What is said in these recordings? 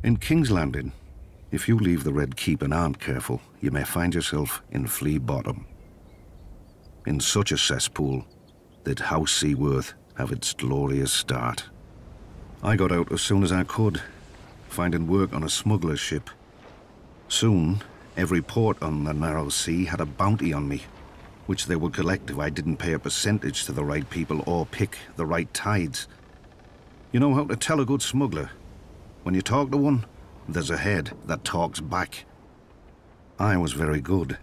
In King's Landing, if you leave the Red Keep and aren't careful, you may find yourself in Flea Bottom. In such a cesspool did House Seaworth have its glorious start. I got out as soon as I could, finding work on a smuggler's ship. Soon, every port on the narrow sea had a bounty on me, which they would collect if I didn't pay a percentage to the right people or pick the right tides. You know how to tell a good smuggler? When you talk to one, there's a head that talks back. I was very good.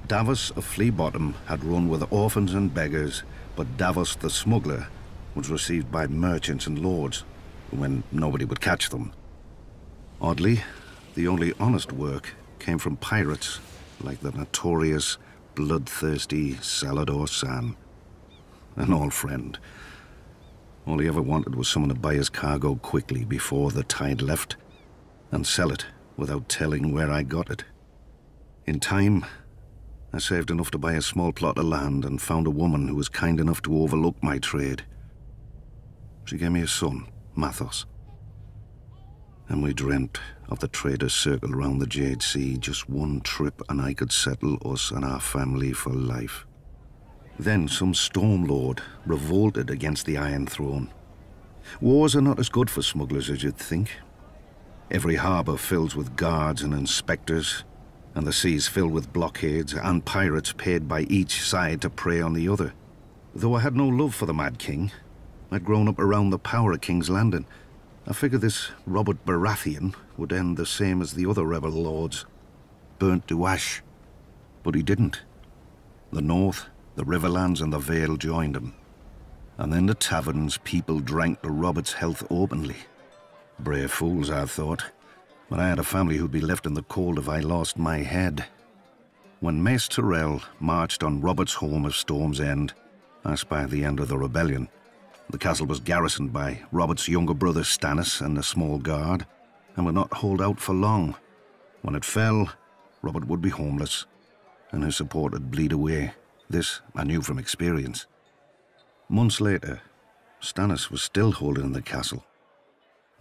Davos of Flea Bottom had run with orphans and beggars, but Davos the smuggler was received by merchants and lords when nobody would catch them. Oddly, the only honest work came from pirates like the notorious, bloodthirsty Salvador San. An old friend. All he ever wanted was someone to buy his cargo quickly before the tide left and sell it without telling where I got it. In time, I saved enough to buy a small plot of land and found a woman who was kind enough to overlook my trade. She gave me a son, Mathos. And we dreamt of the trader's circle around the Jade Sea, just one trip and I could settle us and our family for life. Then some storm lord revolted against the Iron Throne. Wars are not as good for smugglers as you'd think. Every harbour fills with guards and inspectors, and the seas filled with blockades and pirates paid by each side to prey on the other. Though I had no love for the Mad King, I'd grown up around the power of King's Landing. I figured this Robert Baratheon would end the same as the other rebel lords, burnt to ash. But he didn't. The North, the Riverlands and the Vale joined him. And in the taverns, people drank to Robert's health openly. Brave fools, I thought. But I had a family who'd be left in the cold if I lost my head. When Mace Tyrell marched on Robert's home of Storm's End, I spied the end of the rebellion. The castle was garrisoned by Robert's younger brother Stannis and a small guard, and would not hold out for long. When it fell, Robert would be homeless, and his support would bleed away. This I knew from experience. Months later, Stannis was still holding the castle.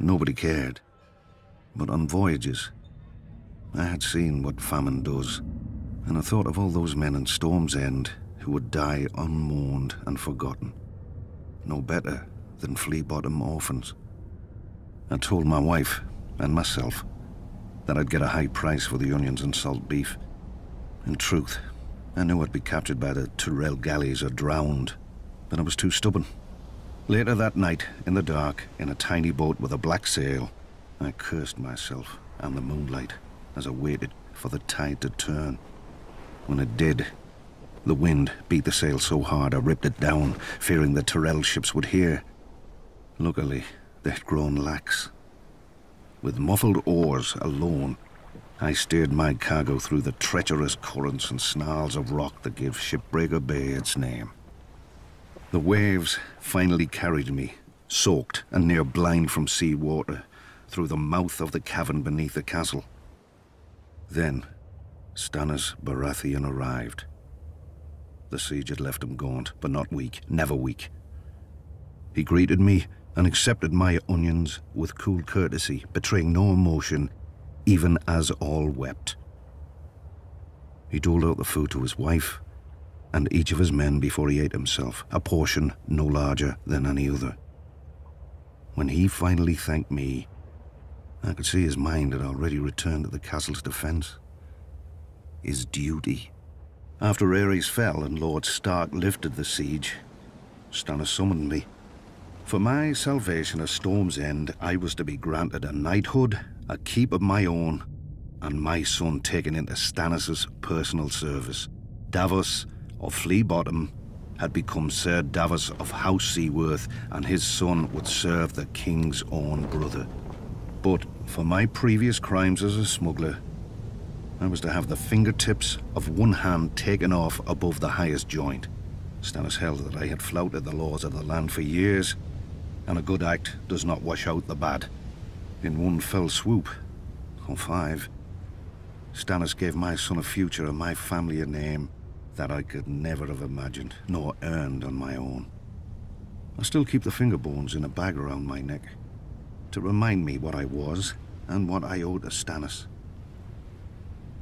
Nobody cared. But on voyages, I had seen what famine does, and I thought of all those men in Storm's End who would die unmourned and forgotten. No better than Flea Bottom orphans. I told my wife and myself that I'd get a high price for the onions and salt beef. In truth, I knew I'd be captured by the Tyrell galleys or drowned, but I was too stubborn. Later that night, in the dark, in a tiny boat with a black sail, I cursed myself and the moonlight as I waited for the tide to turn. When it did, the wind beat the sail so hard I ripped it down, fearing the Tyrell ships would hear. Luckily, they'd grown lax. With muffled oars alone, I steered my cargo through the treacherous currents and snarls of rock that give Shipbreaker Bay its name. The waves finally carried me, soaked and near blind from sea water, through the mouth of the cavern beneath the castle. Then, Stannis Baratheon arrived. The siege had left him gaunt, but not weak, never weak. He greeted me and accepted my onions with cool courtesy, betraying no emotion, even as all wept. He doled out the food to his wife and each of his men before he ate himself, a portion no larger than any other. When he finally thanked me, I could see his mind had already returned to the castle's defense. His duty. After Aerys fell and Lord Stark lifted the siege, Stannis summoned me. For my salvation of Storm's End, I was to be granted a knighthood, a keep of my own, and my son taken into Stannis' personal service. Davos of Flea Bottom had become Sir Davos of House Seaworth, and his son would serve the king's own brother. But for my previous crimes as a smuggler, I was to have the fingertips of one hand taken off above the highest joint. Stannis held that I had flouted the laws of the land for years, and a good act does not wash out the bad. In one fell swoop, or 5, Stannis gave my son a future and my family a name that I could never have imagined, nor earned on my own. I still keep the finger bones in a bag around my neck, to remind me what I was and what I owe to Stannis.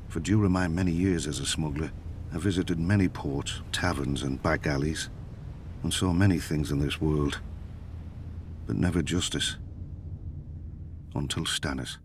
For during my many years as a smuggler, I visited many ports, taverns, and back alleys, and saw many things in this world, but never justice. Until Stannis.